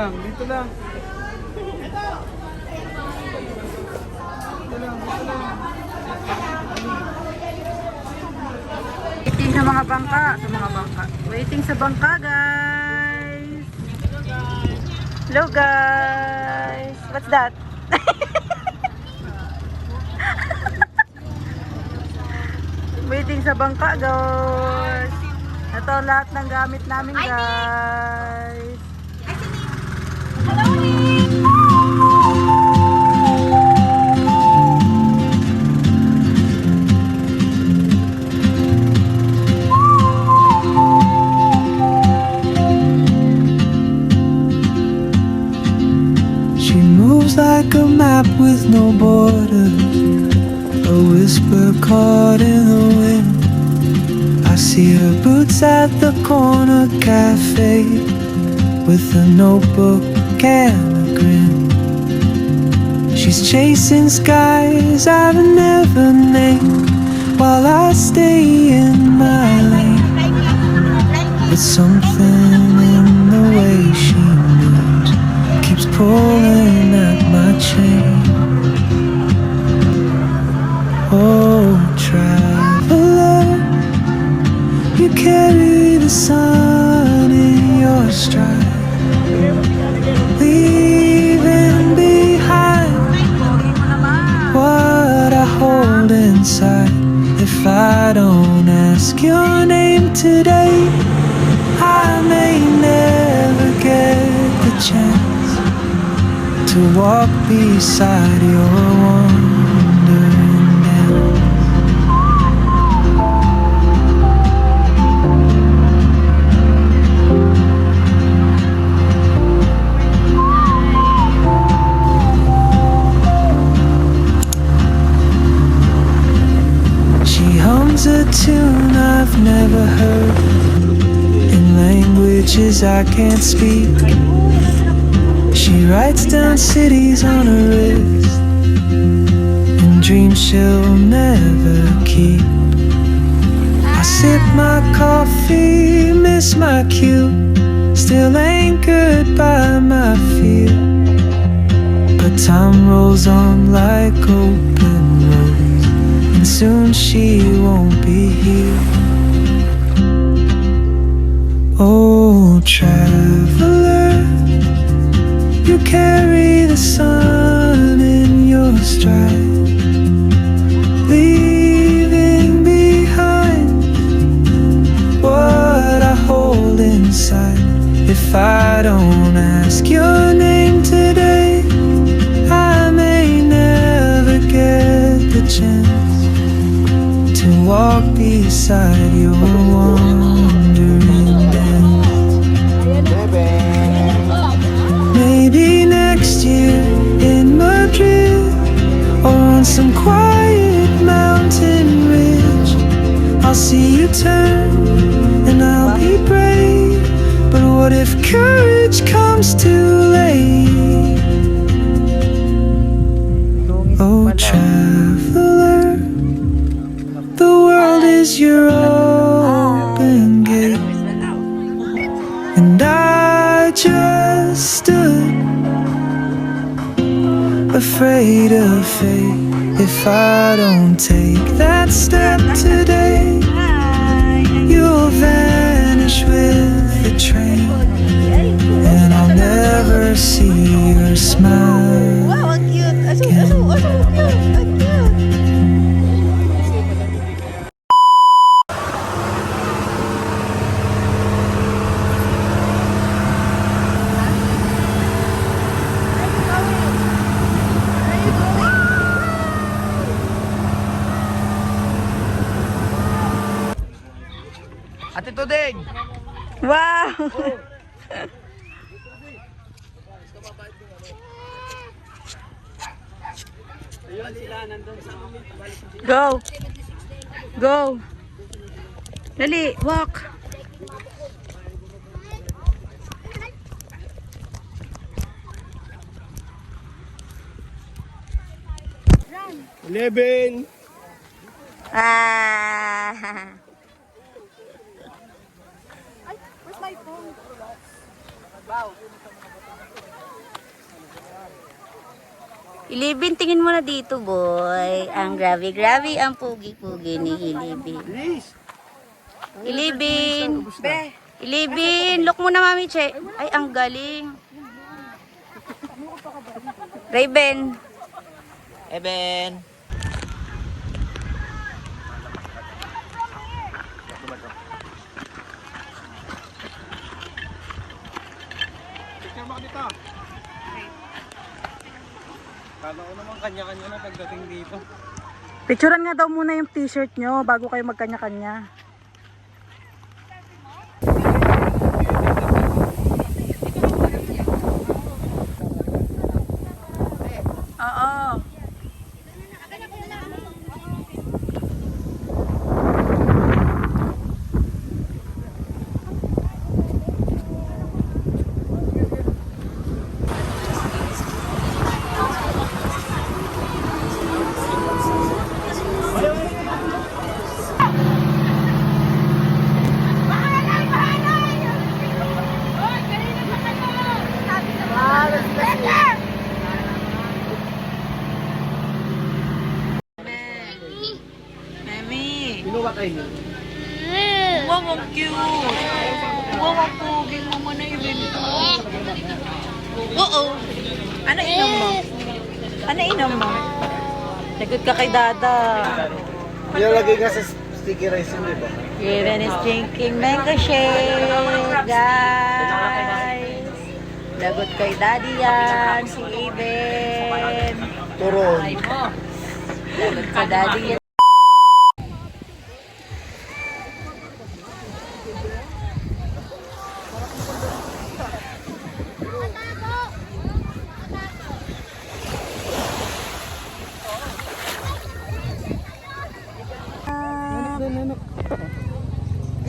lang, dito lang. Dito lang, dito lang. Waiting sa mga bangka, Waiting sa bangka, guys. Hello, guys. What's that? Waiting sa bangka, guys. Ito lahat ng gamit namin, guys. She moves like a map with no borders, a whisper caught in the wind. I see her boots at the corner cafe with a notebook and a grin. She's chasing skies I've never named while I stay in my lane. But something in the way she moves keeps pulling at my chain. Oh, traveler, you carry the sun in your stride, leaving behind what I hold inside. If I don't ask your name today, I may never get the chance to walk beside your wandering dance. She hums a tune I've never heard in languages I can't speak. She writes down cities on her wrist and dreams she'll never keep. I sip my coffee, miss my cue, still anchored by my fear. But time rolls on like open roads, and soon she won't be here. Oh, traveler, you carry the sun in your stride, leaving behind what I hold inside. If I don't ask your name today, I may never get the chance to walk beside your wandering dance. Maybe next year in Madrid, or on some quiet mountain ridge, I'll see you turn and I'll be brave. But what if courage comes too late? Oh, traveler, the world is your open gate, and I just stood afraid of fate. If I don't take that step today, you'll vanish with the train, and I'll never see your smile again. Ate Tuding! Wow! Go! Go! Dali, walk! 11! Ah! Where's my phone? Ilibin, tingin mo na dito, boy. Ang grabe, ang pugi-pugi ni Ilibin. Ilibin. Ilibin. Look mo na, Mami Che. Ay, ang galing. Raven. Eben. Picture mo dito. Kala ko naman kanya-kanya na pagdating dito. Picturean nga daw muna yung t-shirt nyo bago kayo magkanya-kanya. Oo. Mami. Binuwa kayo. Wow, ang cute. Wow, ang pugi mo mo na ibento. Oo. Ano inom mo? Ano inom mo? Lagot ka kay Dada. Nilalagay nga sa sticky rice yun, di ba? Kevin is drinking mango shake, guys. Lagot kay Daddy yan, si Eben. Turon. Lagot kay Daddy yan.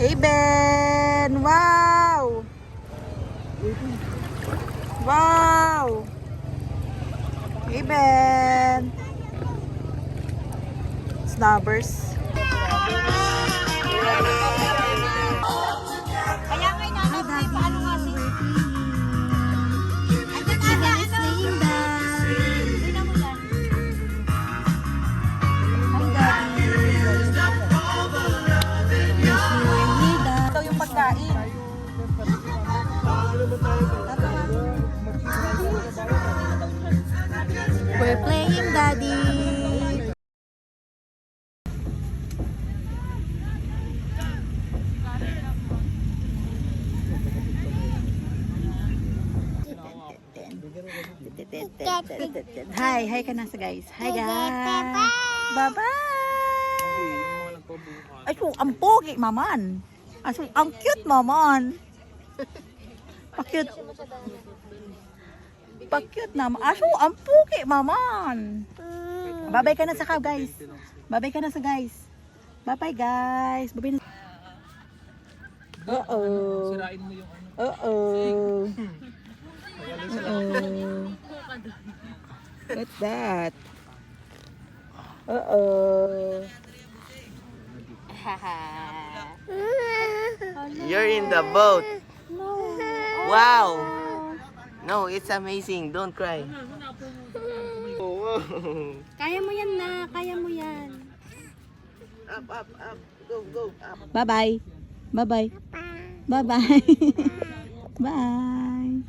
Eben! Wow! Wow! Eben! Snubbers. Kaya nga inaanap ko paano nga si... Andyan ata, ano? Tingnan mo yan. Ito yung pagkain. We're playing Daddy. Hi ka na sa guys. Hi guys. Bye-bye. Ay, so, ang pogi, maman. Ay, so, ang cute, maman. Pa-cute. Pa-cute naman. Ay, so, ang pogi, maman. Bye-bye ka na sa guys. Bye-bye ka na sa guys. Bye-bye, guys. Bye-bye na. Uh-oh. Uh-oh. Uh-oh. What's that? Uh-oh. You're in the boat. Wow. No, it's amazing. Don't cry. Kaya mo yan na, kaya mo yan. Up, up, up. Go, go, up. Bye-bye. Bye-bye. Bye-bye. Bye.